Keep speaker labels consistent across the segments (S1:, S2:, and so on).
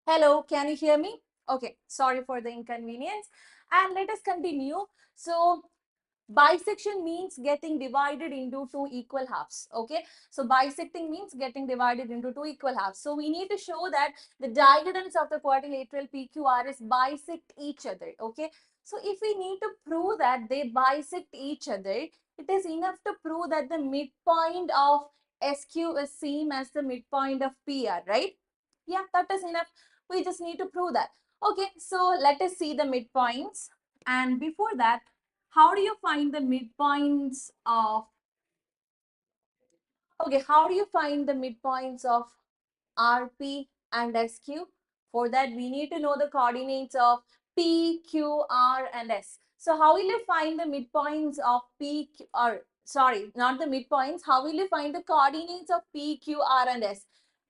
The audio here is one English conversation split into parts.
S1: Hello, can you hear me? Okay, sorry for the inconvenience. And let us continue. So, bisection means getting divided into two equal halves. Okay, so bisecting means getting divided into two equal halves. So, we need to show that the diagonals of the quadrilateral PQRS bisect each other. Okay, so if we need to prove that they bisect each other, it is enough to prove that the midpoint of SQ is same as the midpoint of PR, right? Yeah, that is enough. We just need to prove that. Okay, so let us see the midpoints. And before that, how do you find the midpoints of, okay, how do you find the midpoints of RP and SQ? For that, we need to know the coordinates of P, Q, R, and S. So how will you find the midpoints of P, Q, or sorry, not the midpoints. How will you find the coordinates of P, Q, R, and S?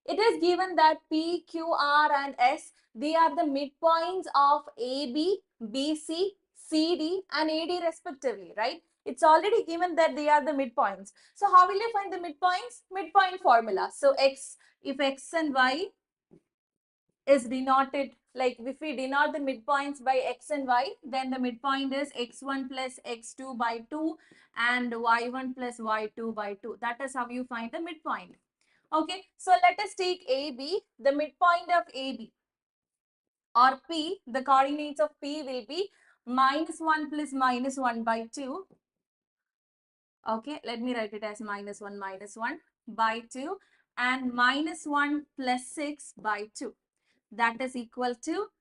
S1: It is given that P, Q, R, and S, they are the midpoints of AB, BC, CD, and AD respectively, right? It's already given that they are the midpoints. So how will you find the midpoints? Midpoint formula. So X, if X and Y is denoted, like if we denote the midpoints by X and Y, then the midpoint is X1 plus X2 by 2 and Y1 plus Y2 by 2. That is how you find the midpoint. Okay, so let us take AB, the midpoint of AB or P, the coordinates of P will be -1 plus -1 by 2. Okay, let me write it as -1 by 2 and -1 plus 6 by 2. That is equal to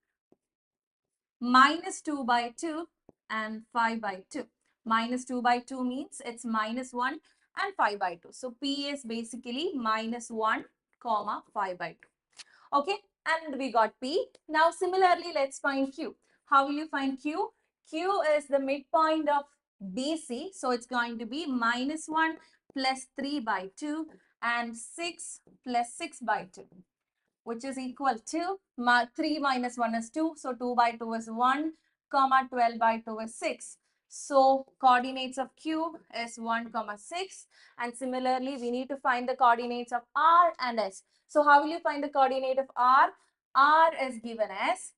S1: -2 by 2 and 5 by 2. -2 by 2 means it's -1 and 5 by 2. So P is basically -1 comma 5 by 2. Okay, and we got P. Now similarly, let's find Q. How will you find Q? Q is the midpoint of BC. So it's going to be -1 plus 3 by 2 and 6 plus 6 by 2, which is equal to 3 minus 1 is 2. So 2 by 2 is 1, comma 12 by 2 is 6. So coordinates of Q is 1, comma 6. And similarly, we need to find the coordinates of R and S. So how will you find the coordinate of R? R is given as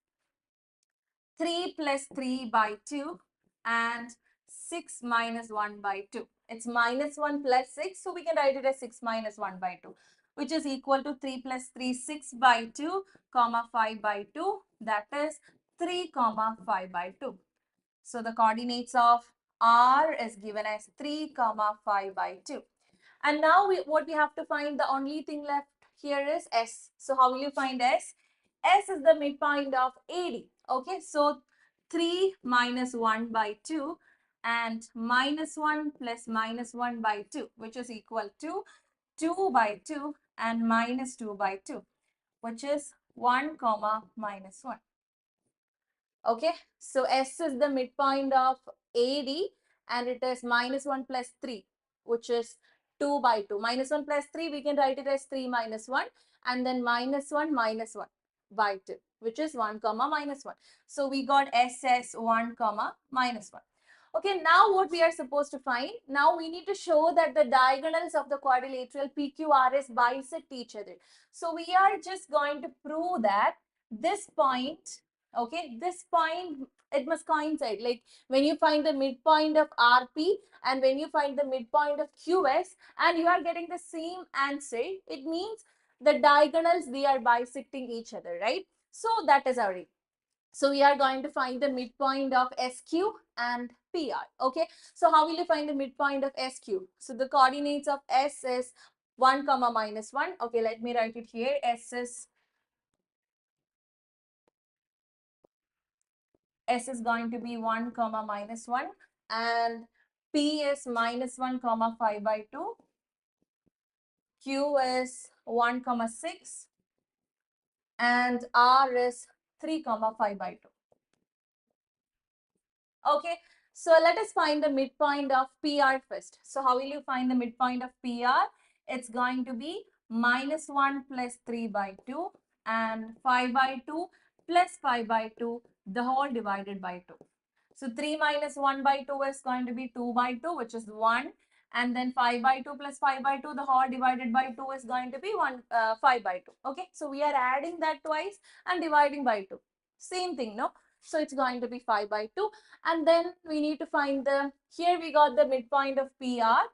S1: 3 plus 3 by 2 and 6 minus 1 by 2. It's -1 plus 6. So we can write it as 6 minus 1 by 2, which is equal to 3 plus 3, 6 by 2, comma 5 by 2. That is 3, comma 5 by 2. So the coordinates of R is given as 3, comma 5 by 2. And now what we have to find, the only thing left here is S. So how will you find S? S is the midpoint of AD. Okay, so 3 minus 1 by 2 and -1 plus -1 by 2, which is equal to 2 by 2 and -2 by 2, which is 1 comma -1. Okay, so S is the midpoint of AD and it is -1 plus 3, which is 2 by 2. -1 plus 3, we can write it as 3 minus 1 and then -1 minus 1 by 2, which is 1 comma -1. So we got S as 1 comma -1. Okay, now what we are supposed to find? Now we need to show that the diagonals of the quadrilateral PQRS bisect each other. So we are just going to prove that this point, okay, this point, it must coincide. Like when you find the midpoint of RP and when you find the midpoint of QS and you are getting the same answer, it means the diagonals, they are bisecting each other, right? So that is our. So we are going to find the midpoint of SQ and PR. Okay. So how will you find the midpoint of SQ? So the coordinates of S is 1 comma -1. Okay, let me write it here. S is going to be 1 comma -1 and P is -1 comma 5 by 2. Q is 1 comma 6 and R is 3 comma 5 by 2. Okay, so let us find the midpoint of PR first. So how will you find the midpoint of PR? It's going to be -1 plus 3 by 2 and 5 by 2 plus 5 by 2, the whole divided by 2. So 3 minus 1 by 2 is going to be 2 by 2, which is 1. and then 5 by 2 plus 5 by 2, the whole divided by 2 is going to be 5 by 2. Okay, so we are adding that twice and dividing by 2. Same thing, no? So it's going to be 5 by 2. And then we need to find here we got the midpoint of PR.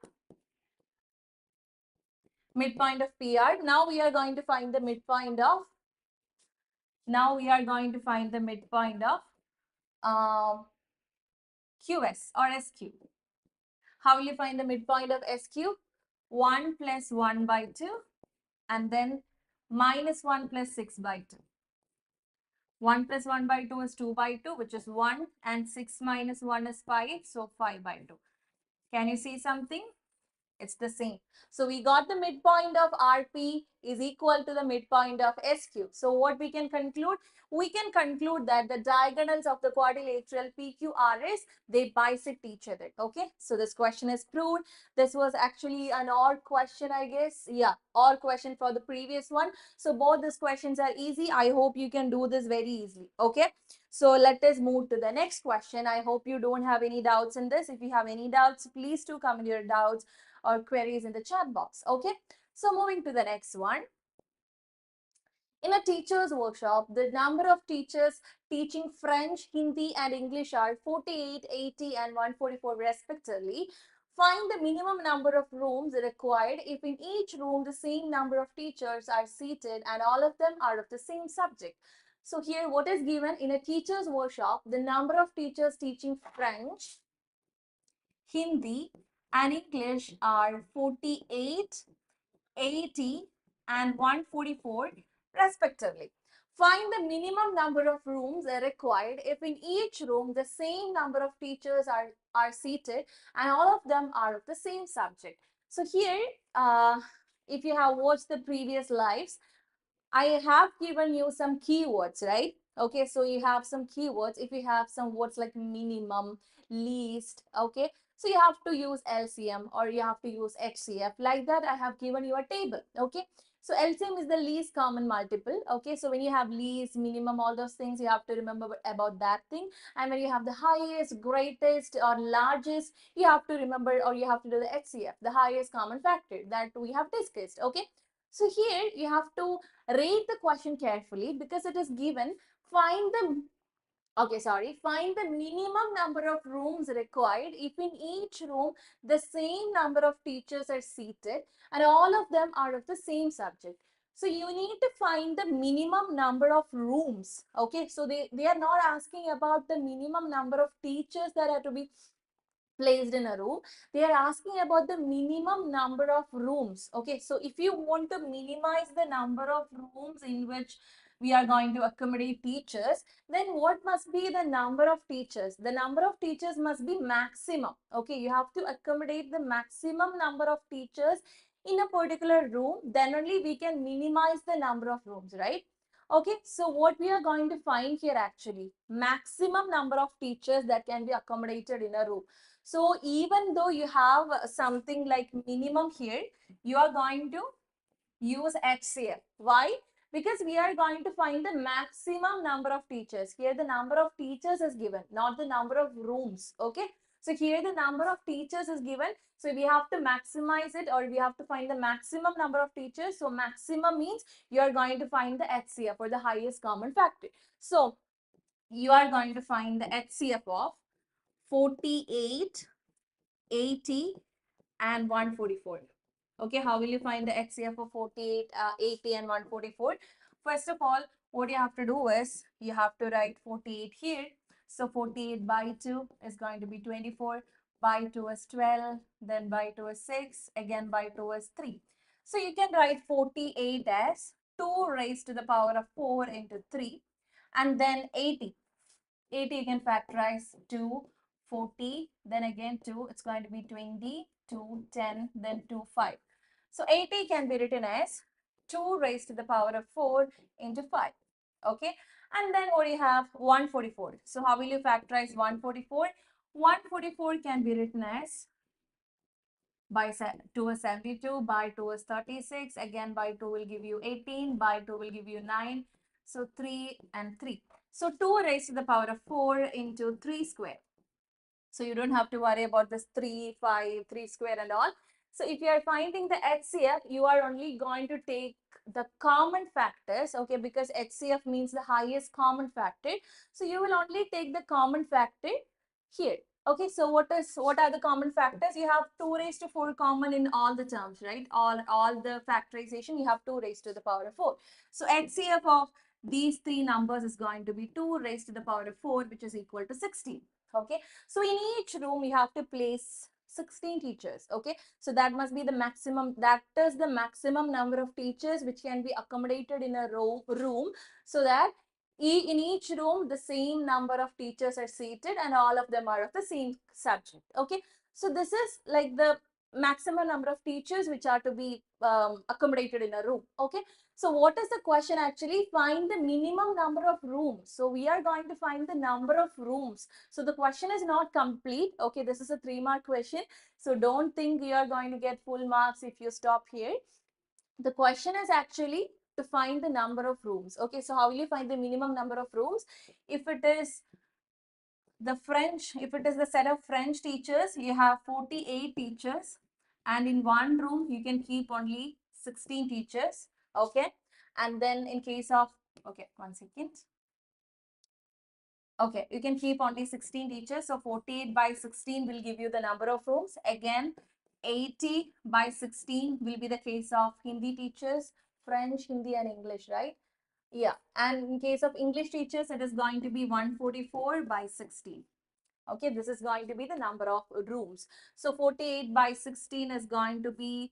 S1: Midpoint of PR. Now we are going to find the midpoint of, QS or SQ. How will you find the midpoint of SQ? 1 plus 1 by 2 and then minus 1 plus 6 by 2. 1 plus 1 by 2 is 2 by 2, which is 1, and 6 minus 1 is 5, so 5 by 2. Can you see something? It's the same. So we got the midpoint of RP is equal to the midpoint of SQ. So what we can conclude? We can conclude that the diagonals of the quadrilateral PQRS, they bisect each other. Okay. So this question is proved. This was actually an odd question, I guess. Yeah, odd question for the previous one. So both these questions are easy. I hope you can do this very easily. Okay. So let us move to the next question. I hope you don't have any doubts in this. If you have any doubts, please do comment your doubts or queries in the chat box. Okay, so moving to the next one. In a teacher's workshop, the number of teachers teaching French, Hindi and English are 48, 80 and 144 respectively. Find the minimum number of rooms required if in each room the same number of teachers are seated and all of them are of the same subject. So here what is given in a teacher's workshop, the number of teachers teaching French, Hindi and English are 48, 80 and 144 respectively. Find the minimum number of rooms required if in each room the same number of teachers are seated and all of them are of the same subject. So here, if you have watched the previous lives, I have given you some keywords, right? Okay, so you have some keywords. If you have some words like minimum, least, okay, so you have to use LCM or you have to use HCF. Like that, I have given you a table, okay? So LCM is the least common multiple, okay? So when you have least, minimum, all those things, you have to remember about that thing. And when you have the highest, greatest, or largest, you have to remember or you have to do the HCF, the highest common factor that we have discussed, okay? So here you have to read the question carefully because it is given. Find the minimum number of rooms required if in each room the same number of teachers are seated and all of them are of the same subject. So you need to find the minimum number of rooms. Okay, so they are not asking about the minimum number of teachers that are to be placed in a room. They are asking about the minimum number of rooms. Okay, so if you want to minimize the number of rooms in which we are going to accommodate teachers, then what must be the number of teachers? The number of teachers must be maximum. Okay, you have to accommodate the maximum number of teachers in a particular room, then only we can minimize the number of rooms, right? Okay, so what we are going to find here actually, maximum number of teachers that can be accommodated in a room. So even though you have something like minimum here, you are going to use HCF. Why? Because we are going to find the maximum number of teachers. Here the number of teachers is given, not the number of rooms. Okay. So here the number of teachers is given. So we have to maximize it or we have to find the maximum number of teachers. So maximum means you are going to find the HCF or the highest common factor. So you are going to find the HCF of 48, 80 and 144. Okay, how will you find the HCF of 48, 80 and 144? First of all, what you have to do is you have to write 48 here. So 48 by 2 is going to be 24, by 2 is 12, then by 2 is 6, again by 2 is 3. So you can write 48 as 2 raised to the power of 4 into 3 and then 80. 80 you can factorize 2, 40, then again 2, it's going to be 20, 2, 10, then 2, 5. So 80 can be written as 2 raised to the power of 4 into 5. Okay, and then what do you have? 144. So how will you factorize 144? 144 can be written as by 2 is 72, by 2 is 36, again by 2 will give you 18, by 2 will give you 9, so 3 and 3. So 2 raised to the power of 4 into 3 square. So you don't have to worry about this 3, 5, 3 square and all. So if you are finding the HCF, you are only going to take the common factors, okay, because HCF means the highest common factor. So you will only take the common factor here. Okay, so what are the common factors? You have 2 raised to 4 common in all the terms, right? All the factorization, you have 2 raised to the power of 4. So HCF of these 3 numbers is going to be 2 raised to the power of 4, which is equal to 16. Okay, so in each room you have to place 16 teachers. Okay, so that must be the maximum, that is the maximum number of teachers which can be accommodated in a room, so that in each room the same number of teachers are seated and all of them are of the same subject. Okay, so this is like the maximum number of teachers which are to be accommodated in a room. Okay, so what is the question actually? Find the minimum number of rooms. So we are going to find the number of rooms. So the question is not complete. Okay, this is a 3-mark question. So don't think you are going to get full marks if you stop here. The question is actually to find the number of rooms. Okay, so how will you find the minimum number of rooms? If it is if it is the set of French teachers, you have 48 teachers, and in one room you can keep only 16 teachers. Okay, and then in case of, okay, 1 second. Okay, you can keep only 16 teachers. So 48 by 16 will give you the number of rooms. Again, 80 by 16 will be the case of Hindi teachers, French, Hindi and English, right? Yeah, and in case of English teachers, it is going to be 144 by 16. Okay, this is going to be the number of rooms. So 48 by 16 is going to be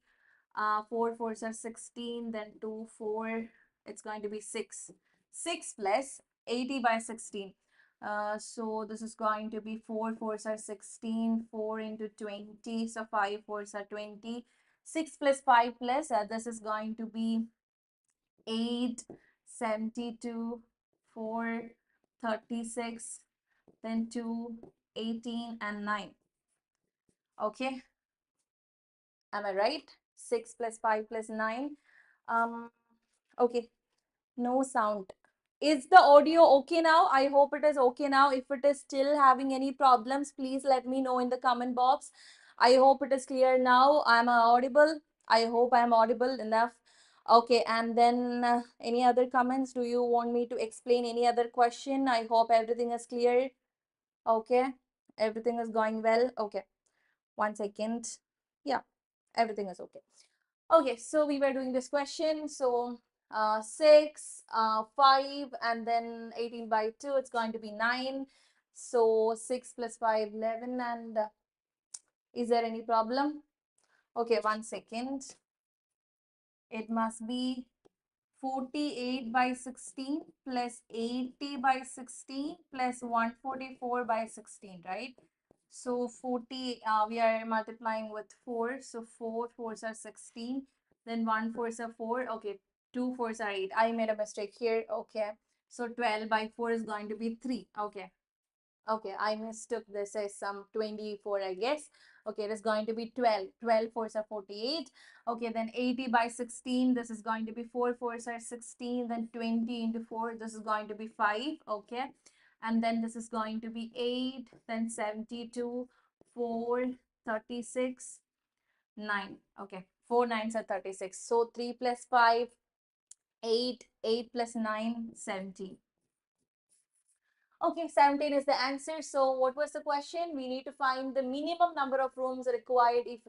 S1: 4 fours are 16, then 2, 4, it's going to be 6. 6 plus 80 by 16. So this is going to be 4 fours are 16, 4 into 20, so 5 fours are 20. 6 plus 5 plus, this is going to be 8, 72, 4, 36, then 2, 18 and 9. Okay, am I right? 6 plus 5 plus 9. Okay, no sound. Is the audio okay now? I hope it is okay now. If it is still having any problems, please let me know in the comment box. I hope it is clear now. I am audible. I hope I am audible enough. Okay, and then any other comments? Do you want me to explain any other question? I hope everything is clear. Okay, everything is going well. Okay, 1 second. Yeah, everything is okay. Okay, so we were doing this question. So 6, 5, and then 18 by 2, it's going to be 9. So 6 plus 5, 11. And is there any problem? Okay, 1 second. It must be 48 by 16 plus 80 by 16 plus 144 by 16, right? So 40, we are multiplying with 4. So 4 fours are 16. Then 1 fours are 4. Okay, 2 fours are 8. I made a mistake here. Okay. So 12 by 4 is going to be 3. Okay. Okay, I mistook this as some 24, I guess. Okay, it is going to be 12. 12 fours are 48. Okay, then 80 by 16. This is going to be 4 fours are 16. Then 20 into 4. This is going to be 5. Okay. And then this is going to be 8. Then 72. 4. 36. 9. Okay. 4 nines are 36. So 3 plus 5. 8. 8 plus 9. 17. Okay, 17 is the answer. So what was the question? We need to find the minimum number of rooms required if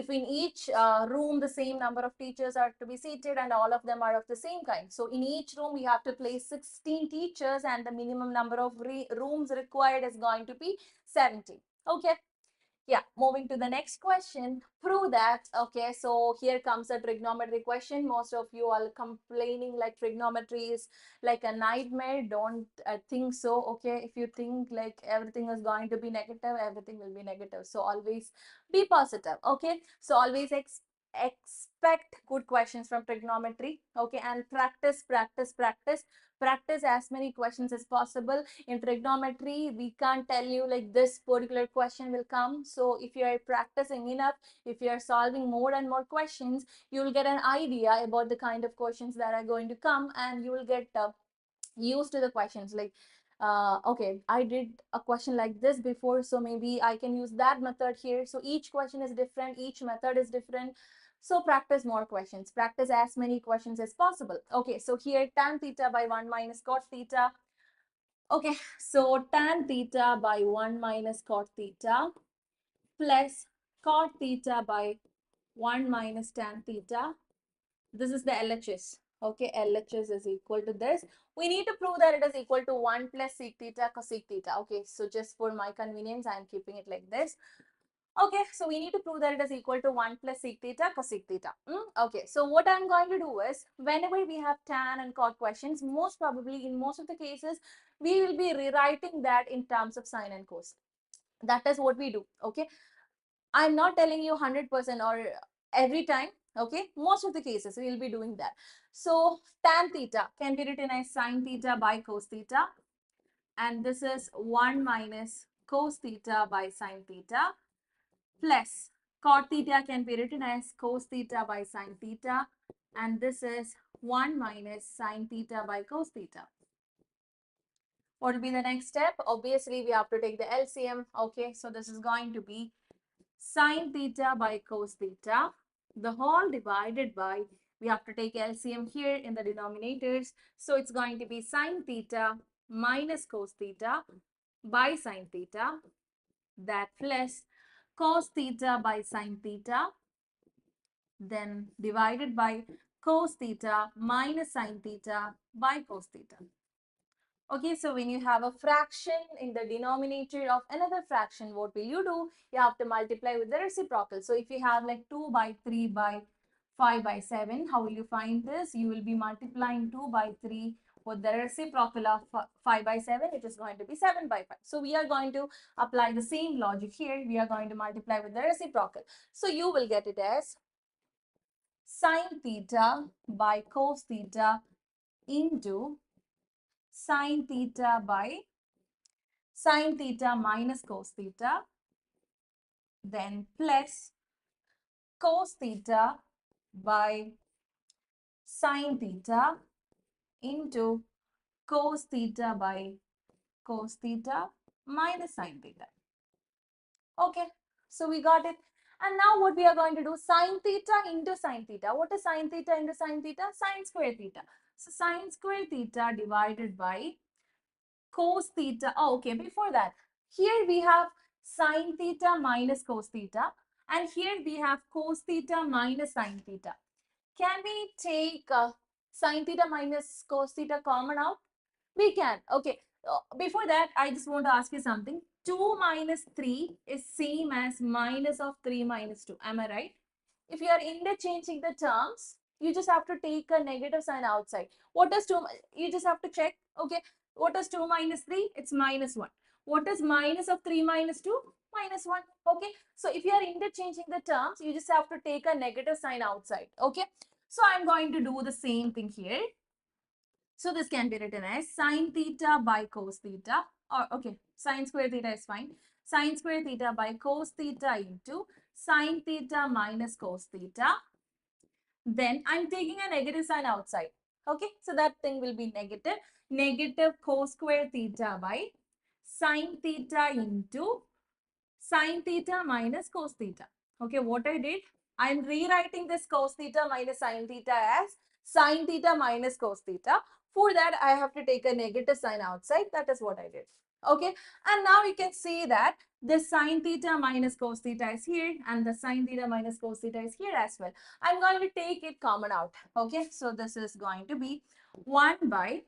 S1: in each room the same number of teachers are to be seated and all of them are of the same kind. So in each room we have to place 16 teachers and the minimum number of rooms required is going to be 70. Okay. Yeah, moving to the next question. Prove that. Okay, so here comes a trigonometry question. Most of you are complaining like trigonometry is like a nightmare. Don't think so. Okay, if you think like everything is going to be negative, everything will be negative. So always be positive. Okay, so always expect good questions from trigonometry. Okay, and practice, practice, practice. Practice as many questions as possible. In trigonometry, we can't tell you like this particular question will come. So if you are practicing enough, if you are solving more and more questions, you will get an idea about the kind of questions that are going to come, and you will get used to the questions. Like Okay, I did a question like this before, so maybe I can use that method here. So each question is different, each method is different. So practice more questions, practice as many questions as possible. Okay, so here tan theta by 1 minus cot theta. Okay, so tan theta by 1 minus cot theta plus cot theta by 1 minus tan theta. This is the LHS. Okay, LHS is equal to this. We need to prove that it is equal to 1 plus sec theta cosec theta. Okay, so just for my convenience, I am keeping it like this. Okay, so we need to prove that it is equal to 1 plus sec theta cosec theta. Okay, so what I'm going to do is, whenever we have tan and cot questions, most probably in most of the cases, we will be rewriting that in terms of sine and cos. That is what we do. Okay, I'm not telling you 100% or every time. Okay, most of the cases we will be doing that. So tan theta can be written as sine theta by cos theta, and this is 1 minus cos theta by sine theta, plus cot theta can be written as cos theta by sine theta, and this is 1 minus sine theta by cos theta. What will be the next step? Obviously, we have to take the LCM. Okay, so this is going to be sine theta by cos theta, the whole divided by, we have to take LCM here in the denominators. So it's going to be sine theta minus cos theta by sine theta, that plus cos theta by sine theta, then divided by cos theta minus sine theta by cos theta. Okay, so when you have a fraction in the denominator of another fraction, what will you do? You have to multiply with the reciprocal. So if you have like 2 by 3 by 5 by 7, how will you find this? You will be multiplying 2 by 3 with the reciprocal of 5 by 7. It is going to be 7 by 5. So we are going to apply the same logic here. We are going to multiply with the reciprocal. So you will get it as sine theta by cos theta into sine theta by sine theta minus cos theta, then plus cos theta by sine theta into cos theta by cos theta minus sine theta. Okay, so we got it. And now what we are going to do, sine theta into sine theta. What is sine theta into sine theta? Sine square theta. So sine square theta divided by cos theta. Oh, okay, before that, here we have sine theta minus cos theta, and here we have cos theta minus sine theta. Can we take sine theta minus cos theta common out? We can. Okay. Before that, I just want to ask you something. 2 minus 3 is same as minus of 3 minus 2. Am I right? If you are interchanging the terms, you just have to take a negative sign outside. What does 2? You just have to check. Okay. What is 2 minus 3? It's minus 1. What is minus of 3 minus 2? Minus 1. Okay. So if you are interchanging the terms, you just have to take a negative sign outside. Okay. So I'm going to do the same thing here. So this can be written as sine theta by cos theta, or okay, sine square theta is fine. Sine square theta by cos theta into sine theta minus cos theta. Then I'm taking a negative sign outside. Okay, so that thing will be negative. Negative cos square theta by sine theta into sine theta minus cos theta. Okay, what I did, I'm rewriting this cos theta minus sine theta as sine theta minus cos theta. For that, I have to take a negative sign outside. That is what I did. Okay, and now you can see that the sine theta minus cos theta is here and the sine theta minus cos theta is here as well. I'm going to take it common out. Okay, so this is going to be 1 by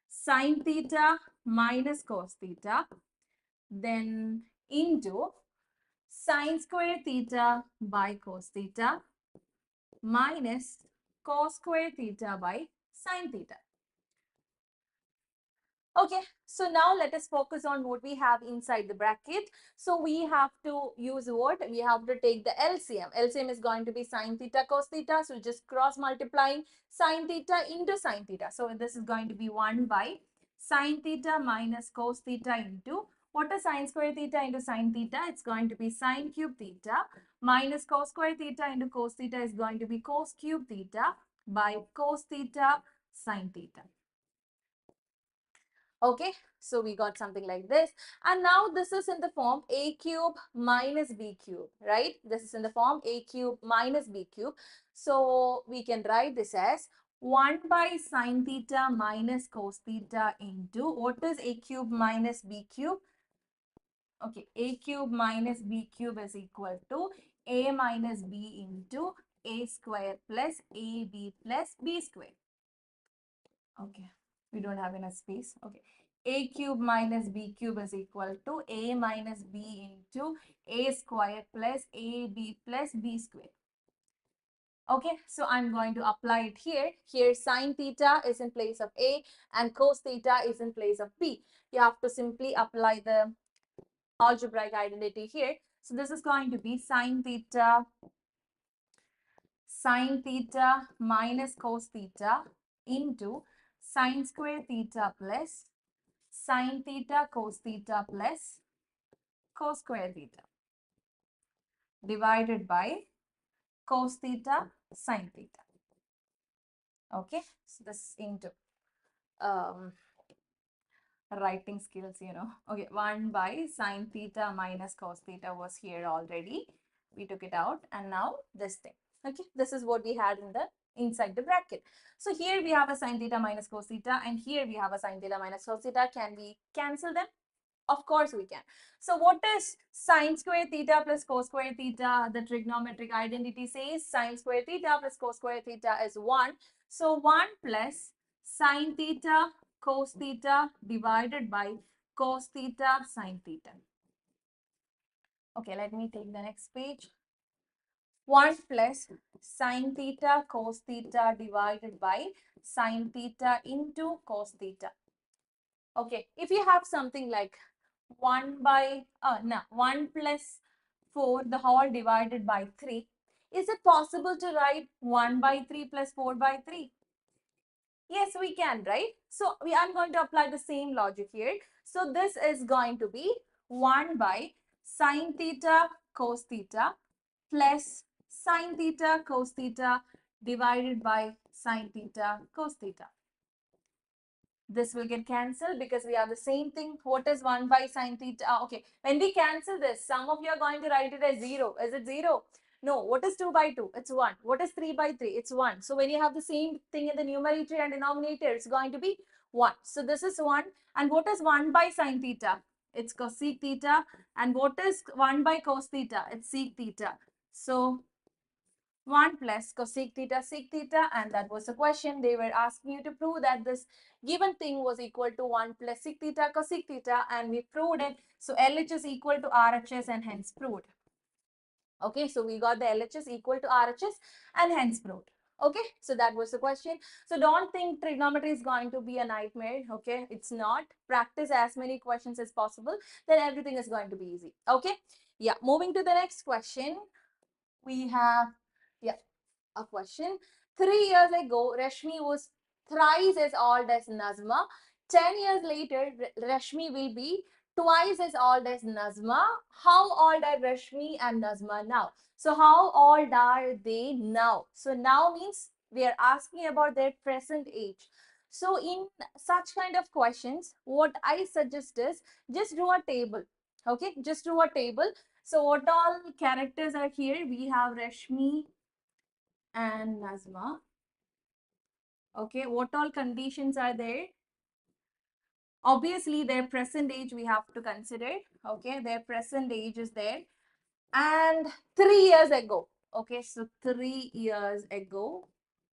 S1: sine theta minus cos theta, then into sine square theta by cos theta minus cos square theta by sine theta. Okay, so now let us focus on what we have inside the bracket. So we have to use what? We have to take the LCM. LCM is going to be sine theta cos theta. So just cross multiplying sine theta into sine theta. So this is going to be 1 by sine theta minus cos theta into, what is sine square theta into sine theta? It's going to be sine cube theta minus cos square theta into cos theta is going to be cos cube theta by cos theta sine theta. Okay, so we got something like this. And now this is in the form a cube minus b cube, right? This is in the form a cube minus b cube. So we can write this as 1 by sine theta minus cos theta into what is a cube minus b cube? Okay, a cube minus b cube is equal to a minus b into a square plus ab plus b square. Okay, we don't have enough space. Okay, a cube minus b cube is equal to a minus b into a square plus ab plus b square. Okay, so I'm going to apply it here. Here sine theta is in place of a and cos theta is in place of b. You have to simply apply the algebraic identity here. So this is going to be sine theta minus cos theta into sine square theta plus sine theta cos theta plus cos square theta divided by cos theta sine theta. Okay, so this into um, writing skills, you know. Okay, 1 by sine theta minus cos theta was here already. We took it out and now this thing. Okay, this is what we had in the inside the bracket. So here we have a sine theta minus cos theta and here we have a sine theta minus cos theta. Can we cancel them? Of course we can. So what is sine square theta plus cos square theta? The trigonometric identity says sine square theta plus cos square theta is 1. So 1 plus sine theta cos theta divided by cos theta sine theta. Okay, let me take the next page. 1 plus sine theta cos theta divided by sine theta into cos theta. Okay, if you have something like 1 by, 1 plus 4, the whole divided by 3. Is it possible to write 1 by 3 plus 4 by 3? Yes, we can, right? So I'm going to apply the same logic here. So this is going to be 1 by sine theta cos theta plus sine theta cos theta divided by sine theta cos theta. This will get cancelled because we have the same thing. What is 1 by sine theta? Okay, when we cancel this, some of you are going to write it as 0. Is it 0? No. What is 2 by 2? It's 1. What is 3 by 3? It's 1. So when you have the same thing in the numerator and denominator, it's going to be 1. So this is 1. And what is 1 by sine theta? It's cosec theta. And what is 1 by cos theta? It's sec theta. So 1 plus cosec theta sec theta, and that was the question. They were asking you to prove that this given thing was equal to 1 plus sec theta cosec theta, and we proved it. So LH is equal to RHS and hence proved. Okay, so we got the LHS equal to RHS and hence proved. Okay, so that was the question. So don't think trigonometry is going to be a nightmare. Okay, it's not. Practice as many questions as possible, then everything is going to be easy. Okay, yeah, moving to the next question. We have, yeah, a question. 3 years ago, Rashmi was thrice as old as Nazma. 10 years later, Rashmi will be twice as old as Nazma. How old are Rashmi and Nazma now? So how old are they now? So now means we are asking about their present age. So in such kind of questions, what I suggest is just do a table. Okay, just do a table. So what all characters are here? We have Rashmi and Nazma. Okay, what all conditions are there? Obviously, their present age we have to consider. Okay, their present age is there. And 3 years ago. Okay, so 3 years ago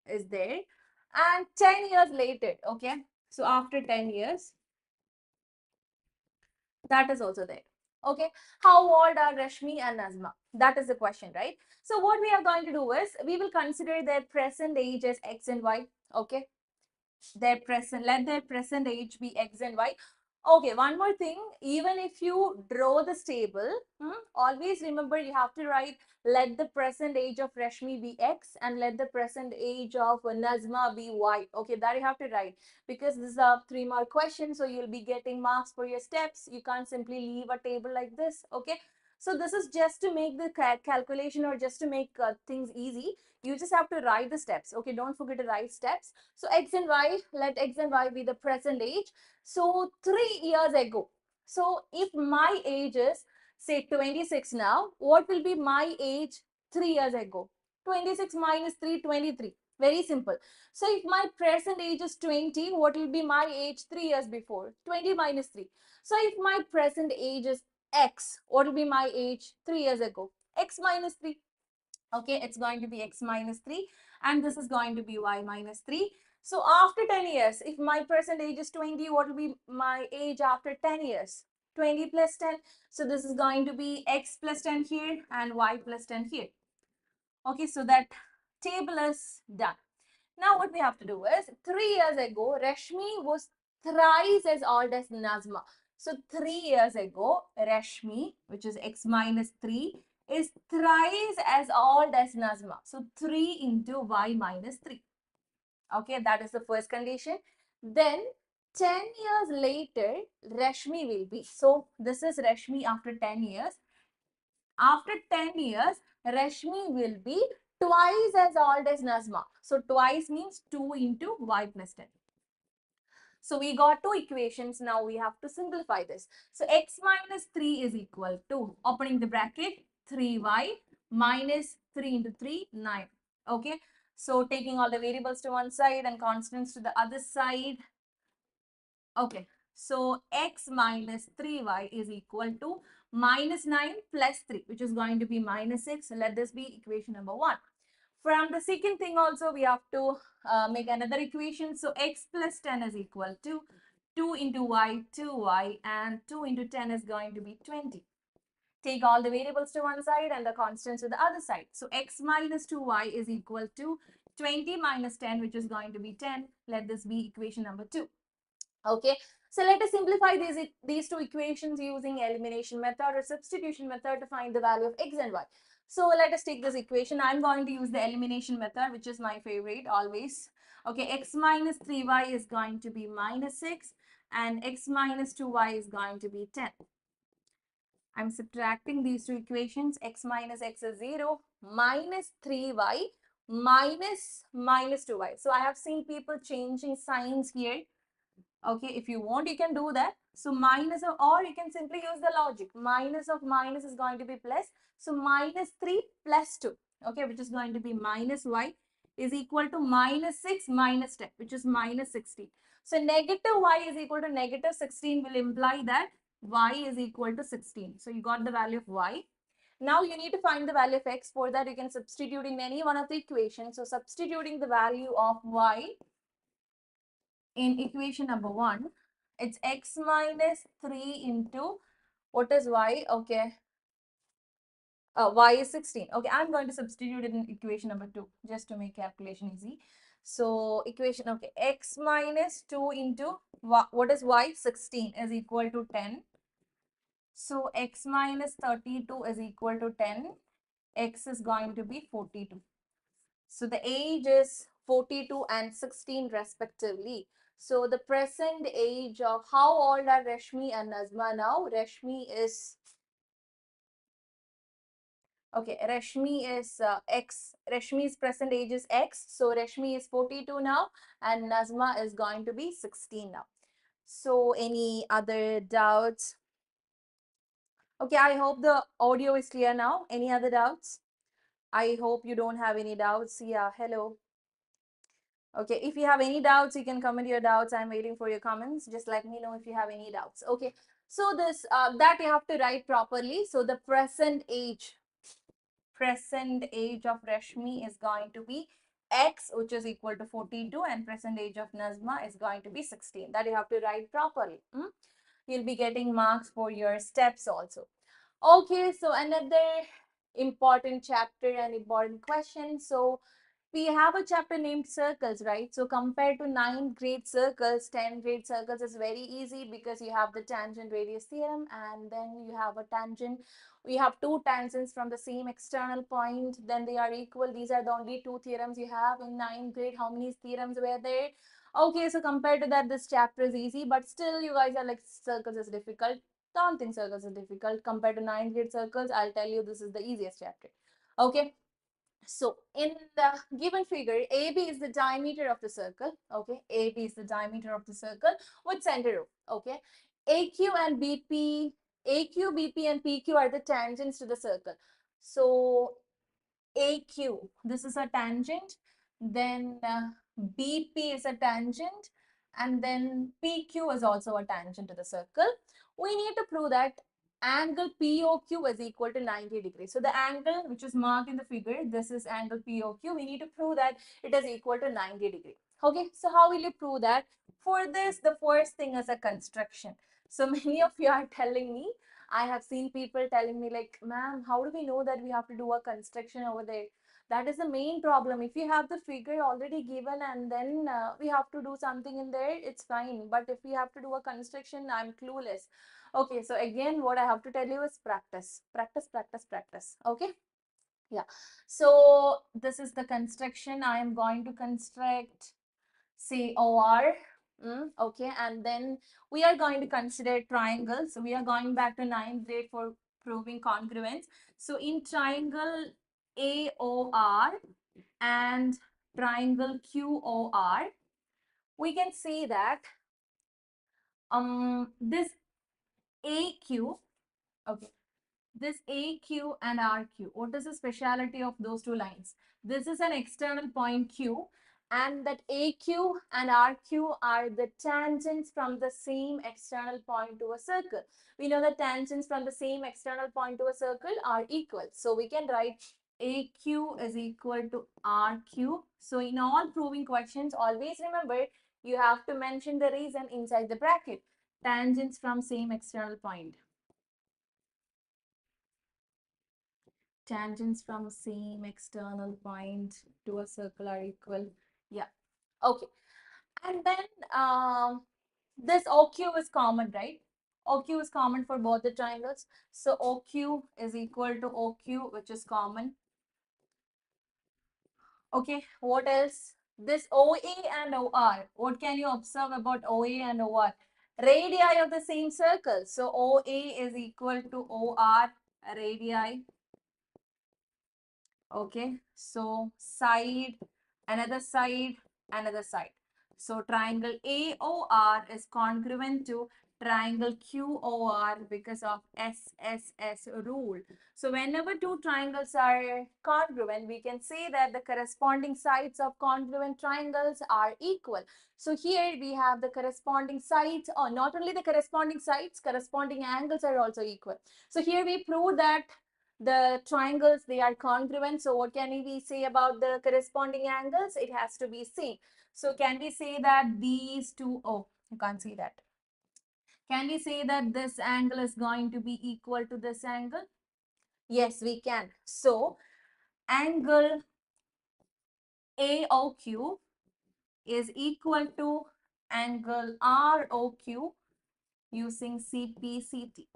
S1: is there. And 10 years later. Okay, so after 10 years, that is also there. Okay, how old are Rashmi and Nazma? That is the question, right? So what we are going to do is we will consider their present age as X and Y. Okay, let their present age be X and Y. Okay, one more thing, even if you draw this table, always remember you have to write let the present age of Rashmi be X and let the present age of Nazma be Y. Okay, that you have to write because this is a 3-mark question, so you'll be getting marks for your steps. You can't simply leave a table like this. Okay, So this is just to make the calculation, or just to make things easy. You just have to write the steps. Okay, don't forget to write steps. So x and y, let x and y be the present age. So 3 years ago. So if my age is say 26 now, what will be my age 3 years ago? 26 minus 3, 23. Very simple. So if my present age is 20, what will be my age 3 years before? 20 minus 3. So if my present age is x, what will be my age 3 years ago? X minus 3. Okay, it's going to be x minus 3, and this is going to be y minus 3. So after 10 years, if my present age is 20, what will be my age after 10 years? 20 plus 10. So this is going to be x plus 10 here and y plus 10 here. Okay, so that table is done. Now what we have to do is, 3 years ago, Rashmi was thrice as old as Nazma. So 3 years ago, Rashmi, which is x minus 3, is thrice as old as Nazma. So 3 into y minus 3. Okay, that is the first condition. Then 10 years later, Rashmi will be. So this is Rashmi after 10 years. After 10 years, Rashmi will be twice as old as Nazma. So twice means 2 into y plus 10. So we got two equations. Now we have to simplify this. So x minus 3 is equal to, opening the bracket, 3y minus 3 into 3, 9. Okay. So taking all the variables to one side and constants to the other side. Okay. So x minus 3y is equal to minus 9 plus 3, which is going to be minus 6. So let this be equation number 1. From the second thing also, we have to make another equation. So x plus 10 is equal to 2 into y, 2y, and 2 into 10 is going to be 20. Take all the variables to one side and the constants to the other side. So x minus 2y is equal to 20 minus 10, which is going to be 10. Let this be equation number 2. Okay, so let us simplify these two equations using elimination method or substitution method to find the value of x and y. So let us take this equation. I'm going to use the elimination method, which is my favorite always. Okay, x minus 3y is going to be minus 6 and x minus 2y is going to be 10. I'm subtracting these two equations. X minus x is 0, minus 3y minus 2y. So I have seen people changing signs here. Okay, if you want, you can do that. So minus of, or you can simply use the logic. Minus of minus is going to be plus. So minus 3 plus 2, okay, which is going to be minus y is equal to minus 6 minus 10, which is minus 16. So negative y is equal to negative 16 will imply that y is equal to 16. So you got the value of y. Now you need to find the value of x. For that, you can substitute in any one of the equations. So substituting the value of y in equation number 1, it's x minus 3 into, what is y? Okay, y is 16. Okay, I'm going to substitute it in equation number 2 just to make calculation easy. So equation, okay, x minus 2 into what is y? 16 is equal to 10. So x minus 32 is equal to 10. X is going to be 42. So the age is 42 and 16 respectively. So the present age of, how old are Rashmi and Nazma now? Rashmi is, okay, Rashmi is X. Rashmi's present age is X. So Rashmi is 42 now and Nazma is going to be 16 now. So any other doubts? Okay, I hope the audio is clear now. Any other doubts? I hope you don't have any doubts. Yeah, hello. Okay, if you have any doubts, you can comment your doubts. I'm waiting for your comments. Just let me know if you have any doubts. Okay, so this that you have to write properly. So the present age of Rashmi is going to be x, which is equal to 42, and present age of Nazma is going to be 16. That you have to write properly. You'll be getting marks for your steps also. Okay, so another important chapter and important question. So we have a chapter named circles, right? So compared to 9 great circles, 10 great circles is very easy because you have the tangent radius theorem, and then you have a tangent. We have two tangents from the same external point, then they are equal. These are the only two theorems you have in 9th grade. How many theorems were there? Okay, so compared to that, this chapter is easy, but still you guys are like, circles is difficult. Don't think circles are difficult compared to 9th grade circles. I'll tell you this is the easiest chapter. Okay. So in the given figure, AB is the diameter of the circle. Okay, AB is the diameter of the circle with center O. Okay, AQ and BP, AQ, BP, and PQ are the tangents to the circle. So AQ, this is a tangent, then BP is a tangent, and then PQ is also a tangent to the circle. We need to prove that angle POQ is equal to 90 degrees. So the angle which is marked in the figure, this is angle POQ. We need to prove that it is equal to 90 degrees. Okay, so how will you prove that? For this, the first thing is a construction. So many of you are telling me, I have seen people telling me like, ma'am, how do we know that we have to do a construction over there? That is the main problem. If you have the figure already given and then we have to do something in there, it's fine. But if we have to do a construction, I'm clueless. Okay, so again, what I have to tell you is practice, practice, practice, practice. Okay. Yeah. So this is the construction. I am going to construct, say, OR. Okay, and then we are going to consider triangles. So we are going back to 9th grade for proving congruence. So in triangle AOR and triangle QOR, we can say that this AQ, okay, this AQ and RQ, what is the speciality of those two lines? This is an external point Q, and that AQ and RQ are the tangents from the same external point to a circle. We know that tangents from the same external point to a circle are equal. So we can write AQ is equal to RQ. So in all proving questions, always remember you have to mention the reason inside the bracket. Tangents from same external point. Tangents from same external point to a circle are equal. Yeah. Okay. And then this OQ is common, right? OQ is common for both the triangles. So OQ is equal to OQ, which is common. Okay. What else? This OA and OR. What can you observe about OA and OR? Radii of the same circle. So OA is equal to OR radii. Okay, so side, another side, another side. So triangle AOR is congruent to triangle QOR because of SSS rule. So whenever two triangles are congruent, we can say that the corresponding sides of congruent triangles are equal. So here we have the corresponding sides, or not only the corresponding sides, corresponding angles are also equal. So here we prove that the triangles, they are congruent. So what can we say about the corresponding angles? It has to be same. So can we say that these two, oh, you can't see that. Can we say that this angle is going to be equal to this angle? Yes, we can. So angle AOQ is equal to angle ROQ using CPCT.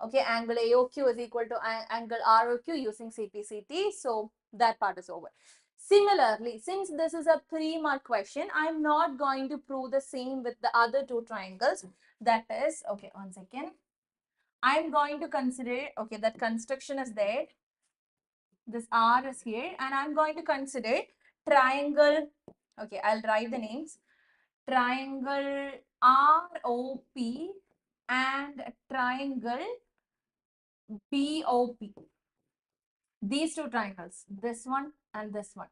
S1: Okay, angle AOQ is equal to angle ROQ using CPCT. So that part is over. Similarly, since this is a 3-mark question, I'm not going to prove the same with the other two triangles. That is, okay, 1 second. I'm going to consider, okay, that construction is there. This R is here, and I'm going to consider triangle, okay, I'll write the names. Triangle ROP and triangle BOP. These two triangles, this one and this one.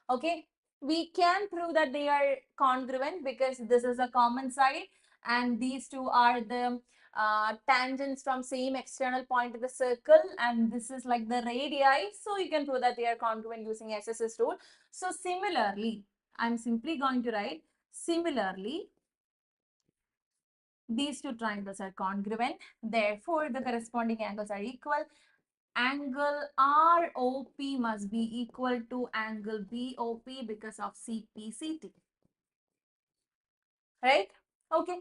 S1: Okay, we can prove that they are congruent because this is a common side and these two are the tangents from same external point of the circle, and this is like the radii. So you can prove that they are congruent using SSS rule. So similarly, I'm simply going to write similarly, these two triangles are congruent, therefore the corresponding angles are equal. Angle ROP must be equal to angle BOP because of CPCT. Right? Okay.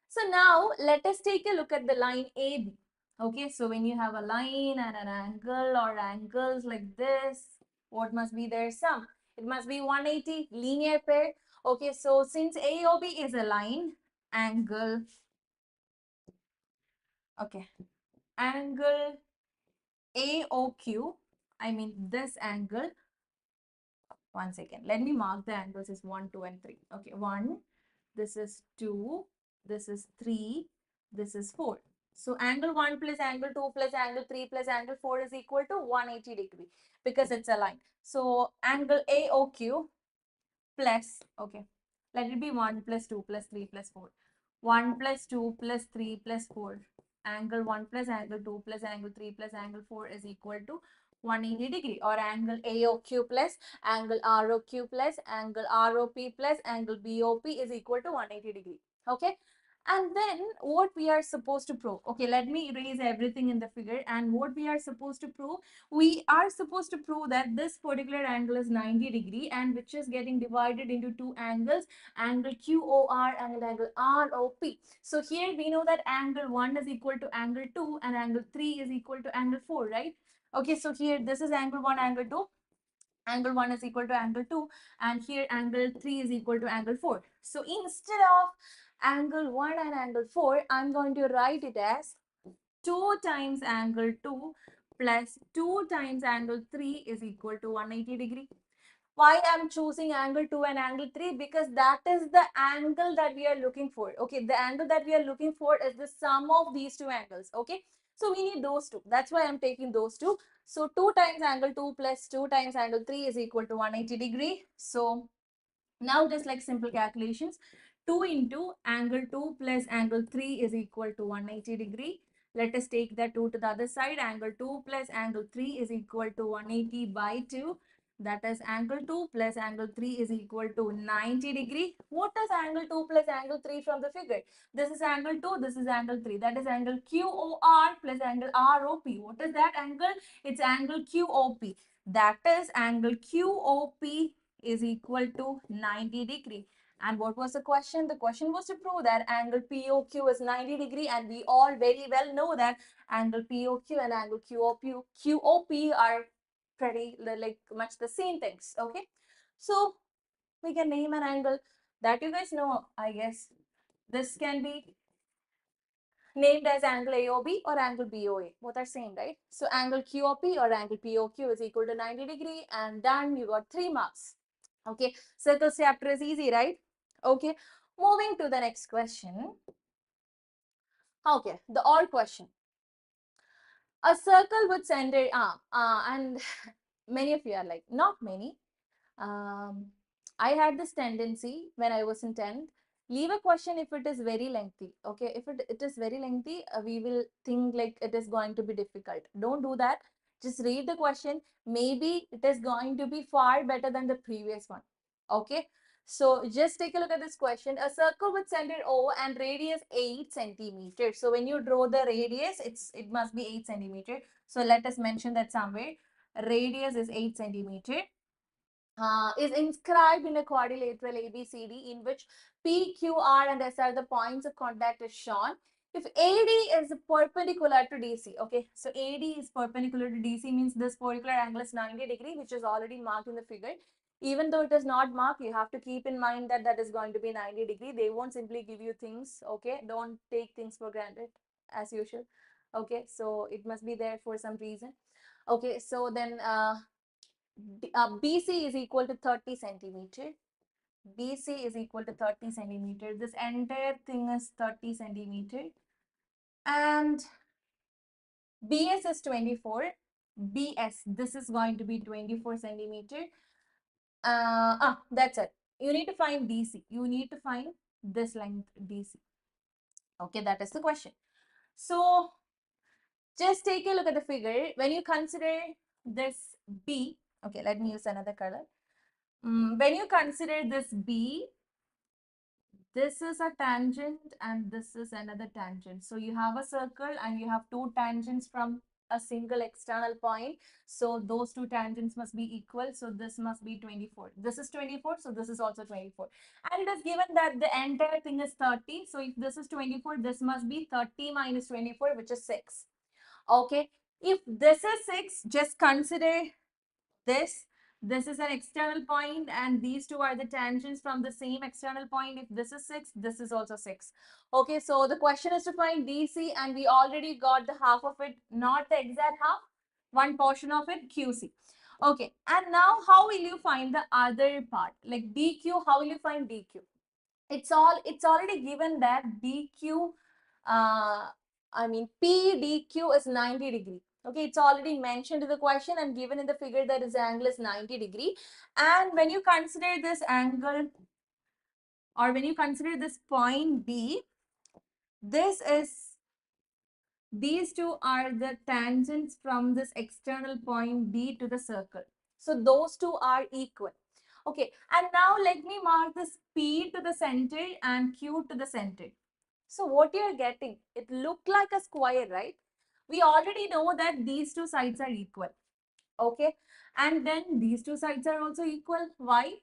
S1: So now let us take a look at the line AB. Okay, so when you have a line and an angle or angles like this, what must be their sum? It must be 180, linear pair. Okay, so since AOB is a line, angle Okay. Angle AOQ, I mean this angle, one second, let me mark the angles is 1, 2 and 3. Okay, 1, this is 2, this is 3, this is 4. So angle 1 plus angle 2 plus angle 3 plus angle 4 is equal to 180 degree because it's aligned. So angle AOQ plus, okay, let it be 1 plus 2 plus 3 plus 4. 1 plus 2 plus 3 plus 4. Angle 1 plus angle 2 plus angle 3 plus angle 4 is equal to 180 degree, or angle AOQ plus angle ROQ plus angle ROP plus angle BOP is equal to 180 degree. Okay. And then what we are supposed to prove? Okay, let me erase everything in the figure. And what we are supposed to prove? We are supposed to prove that this particular angle is 90 degree and which is getting divided into two angles, angle QOR and angle ROP. So here we know that angle 1 is equal to angle 2 and angle 3 is equal to angle 4, right? Okay, so here this is angle 1, angle 2. Angle 1 is equal to angle 2 and here angle 3 is equal to angle 4. So instead of angle 1 and angle 4, I'm going to write it as 2 times angle 2 plus 2 times angle 3 is equal to 180 degree. Why I'm choosing angle 2 and angle 3? Because that is the angle that we are looking for. Okay, the angle that we are looking for is the sum of these two angles. Okay, so we need those two. That's why I'm taking those two. So 2 times angle 2 plus 2 times angle 3 is equal to 180 degree. So now just like simple calculations, 2 into angle 2 plus angle 3 is equal to 180 degree. Let us take that 2 to the other side. Angle 2 plus angle 3 is equal to 180 by 2. That is angle 2 plus angle 3 is equal to 90 degree. What is angle 2 plus angle 3 from the figure? This is angle 2, this is angle 3. That is angle QOR plus angle ROP. What is that angle? It's angle QOP. That is angle QOP is equal to 90 degree. And what was the question? The question was to prove that angle POQ is 90 degree, and we all very well know that angle POQ and angle QOP are pretty like much the same things. Okay, so we can name an angle that you guys know, I guess. This can be named as angle AOB or angle BOA. Both are same, right? So angle QOP or angle POQ is equal to 90 degree, and done. You got 3 marks. Okay, circles chapter is easy, right? Okay, moving to the next question. Okay, the odd question. A circle with center, and many of you are like, not many. I had this tendency when I was in 10th, leave a question if it is very lengthy. Okay, if it is very lengthy, we will think like it is going to be difficult. Don't do that. Just read the question. Maybe it is going to be far better than the previous one. Okay, so just take a look at this question. A circle with center O and radius 8 centimeters. So when you draw the radius, it must be 8 centimeter. So let us mention that somewhere. Radius is 8 centimeter. Is inscribed in a quadrilateral ABCD in which P, Q, R, and S are the points of contact is shown. If AD is perpendicular to DC, okay, so AD is perpendicular to DC means this particular angle is 90 degree, which is already marked in the figure. Even though it is not marked, you have to keep in mind that that is going to be 90 degree. They won't simply give you things, okay? Don't take things for granted as usual, okay? So it must be there for some reason. Okay, so then BC is equal to 30 centimeter. BC is equal to 30 centimeter. This entire thing is 30 centimeter. And BS is 24. BS, this is going to be 24 centimeter. That's it. You need to find DC. You need to find this length DC. Okay, that is the question. So just take a look at the figure. When you consider this B, okay, let me use another color. When you consider this B, this is a tangent and this is another tangent. So you have a circle and you have two tangents from a single external point. So those two tangents must be equal. So this must be 24. This is 24. So this is also 24. And it is given that the entire thing is 30. So if this is 24, this must be 30 minus 24, which is 6. Okay. If this is 6, just consider this. This is an external point and these two are the tangents from the same external point. If this is 6, this is also 6. Okay, so the question is to find DC and we already got the half of it, not the exact half, one portion of it, QC. Okay, and now how will you find the other part? Like DQ, how will you find DQ? It's already given that DQ, PDQ is 90 degree. Okay, it's already mentioned in the question and given in the figure that this angle is 90 degree. And when you consider this angle, or when you consider this point B, this is, these two are the tangents from this external point B to the circle. So those two are equal. Okay, and now let me mark this P to the center and Q to the center. So what you are getting, it looked like a square, right? We already know that these two sides are equal. Okay, and then these two sides are also equal. Why?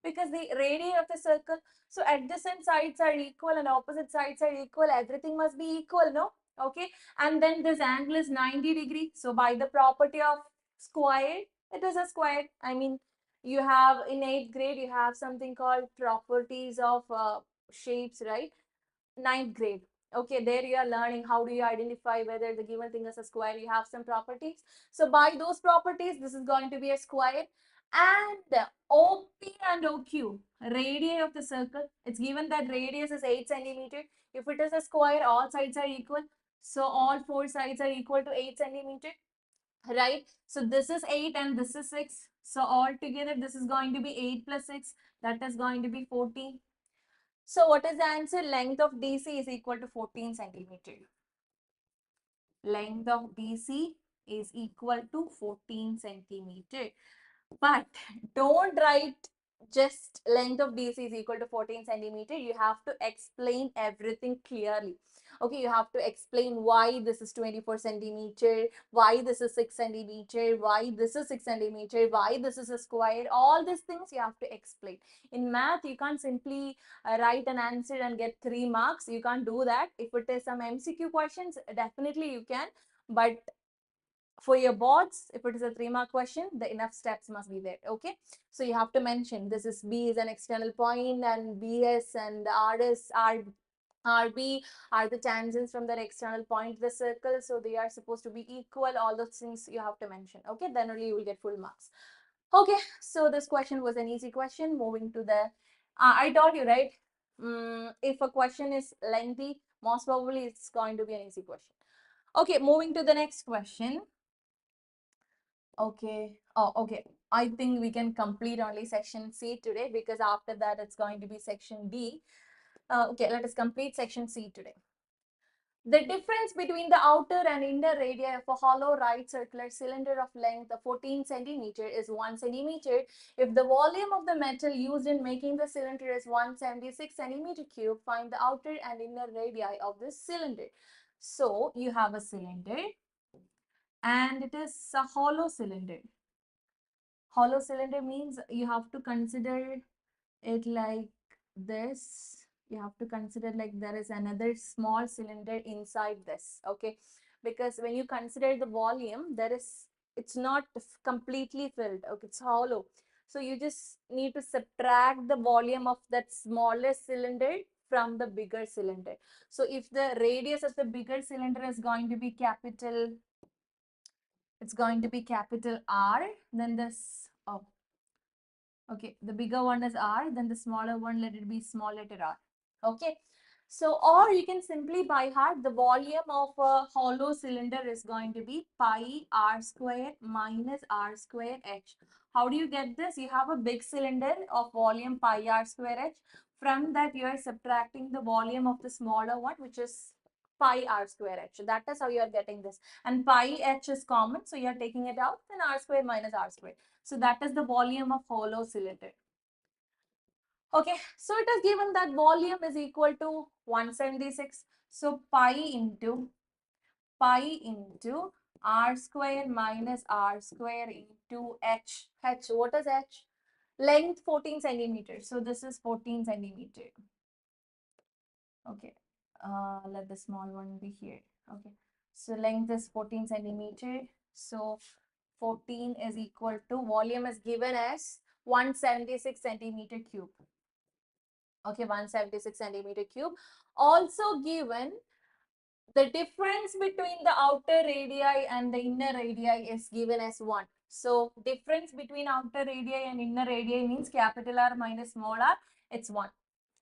S1: Because the radii of the circle, so adjacent sides are equal and opposite sides are equal. Everything must be equal, no? Okay, and then this angle is 90 degree. So by the property of square, it is a square. I mean, you have in 8th grade, you have something called properties of shapes, right? 9th grade. Okay, there you are learning how do you identify whether the given thing is a square. You have some properties. So by those properties, this is going to be a square. And OP and OQ, radii of the circle, it's given that radius is 8 centimeter. If it is a square, all sides are equal. So all four sides are equal to 8 centimeter, right? So this is 8 and this is 6. So all together, this is going to be 8 plus 6. That is going to be 14. So what is the answer? Length of DC is equal to 14 centimeter. Length of DC is equal to 14 centimeter. But don't write just length of DC is equal to 14 centimeter. You have to explain everything clearly. Okay, you have to explain why this is 24 centimeter, why this is 6 centimeter, why this is 6 centimeter, why this is a square. All these things you have to explain. In math, you can't simply write an answer and get 3 marks. You can't do that. If it is some MCQ questions, definitely you can. But for your boards, if it is a 3-mark question, the enough steps must be there. Okay, so you have to mention this is B is an external point and BS and RS are RB are the tangents from that external point to the circle, so they are supposed to be equal. All those things you have to mention. Okay, then only you will get full marks. Okay, so this question was an easy question. Moving to the I told you, right? If a question is lengthy, most probably it's going to be an easy question. Okay, moving to the next question. Okay. Oh, okay. I think we can complete only section C today because after that it's going to be section D. Okay, let us complete section C today. The difference between the outer and inner radii of a hollow right circular cylinder of length of 14 centimeter is 1 centimeter. If the volume of the metal used in making the cylinder is 176 centimeter cube, find the outer and inner radii of this cylinder. So you have a cylinder and it is a hollow cylinder. Hollow cylinder means you have to consider it like this. You have to consider like there is another small cylinder inside this. Okay, because when you consider the volume, it's not completely filled. Okay, it's hollow. So you just need to subtract the volume of that smaller cylinder from the bigger cylinder. So if the radius of the bigger cylinder is going to be capital, it's going to be capital R, then this, oh, okay, the bigger one is R, then the smaller one, let it be small letter r. Okay, so or you can simply by heart the volume of a hollow cylinder is going to be pi r square minus r square h. How do you get this? You have a big cylinder of volume pi r square h. From that you are subtracting the volume of the smaller one, which is pi r square h. That is how you are getting this. And pi h is common, so you are taking it out, then r square minus r square. So that is the volume of hollow cylinder. Okay, so it is given that volume is equal to 176. So pi into r square minus r square into h. H, what is h? Length 14 centimeters. So this is 14 centimeter. Okay, let the small one be here. Okay, so length is 14 centimeter. So 14 is equal to, volume is given as 176 centimeter cube. Okay, 176 centimeter cube. Also given the difference between the outer radii and the inner radii is given as 1. So difference between outer radii and inner radii means capital R minus small r, it's 1.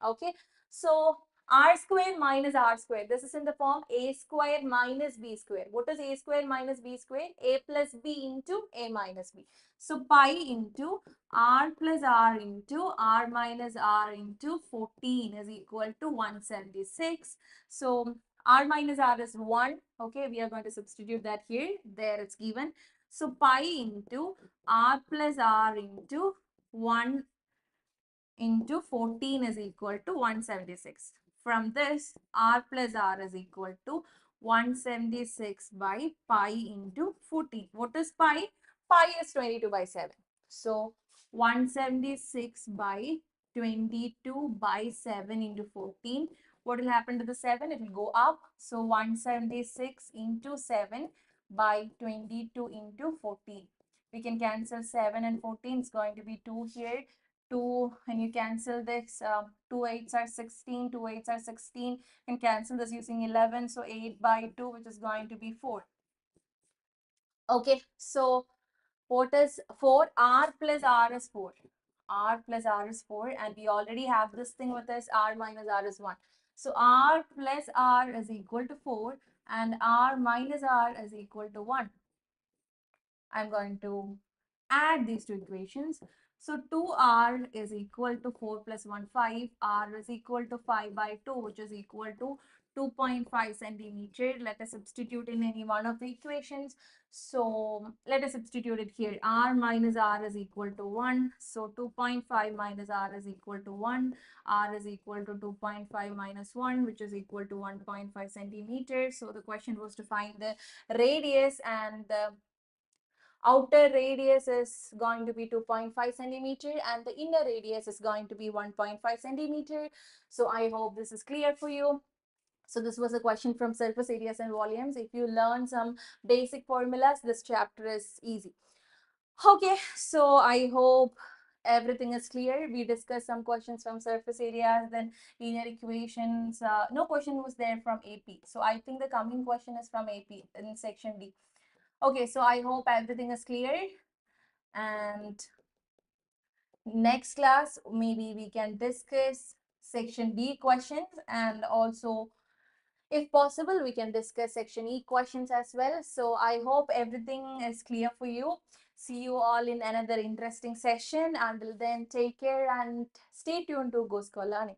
S1: Okay, so r square minus r square, this is in the form a square minus b square. What is a square minus b square? A plus b into a minus b. So pi into r plus r into r minus r into 14 is equal to 176. So r minus r is 1. Okay, we are going to substitute that here. There it's given. So pi into r plus r into 1 into 14 is equal to 176. From this, r plus r is equal to 176 by pi into 14. What is pi? Pi is 22 by 7. So 176 by 22 by 7 into 14. What will happen to the 7? It will go up. So 176 into 7 by 22 into 14. We can cancel 7 and 14. It's going to be 2 here. 2, and you cancel this, 2 8s are 16, 2 8s are 16, and cancel this using 11. So 8 by 2, which is going to be 4. Okay, so what is 4? R plus r is 4. R plus r is 4, and we already have this thing with us, r minus r is 1. So r plus r is equal to 4, and r minus r is equal to 1. I'm going to add these two equations. So 2r is equal to 4 plus 1, 5. R is equal to 5 by 2, which is equal to 2.5 centimeter. Let us substitute in any one of the equations. So let us substitute it here. R minus r is equal to 1. So 2.5 minus r is equal to 1. R is equal to 2.5 minus 1, which is equal to 1.5 centimeters. So the question was to find the radius, and the outer radius is going to be 2.5 centimeter and the inner radius is going to be 1.5 centimeter. So I hope this is clear for you. So this was a question from surface areas and volumes. If you learn some basic formulas, this chapter is easy. Okay, so I hope everything is clear. We discussed some questions from surface areas, then linear equations. No question was there from AP. So I think the coming question is from AP in section D. Okay, so I hope everything is clear, and next class maybe we can discuss section D questions, and also if possible we can discuss section E questions as well. So I hope everything is clear for you. See you all in another interesting session. Until then, take care and stay tuned to Go School Learning.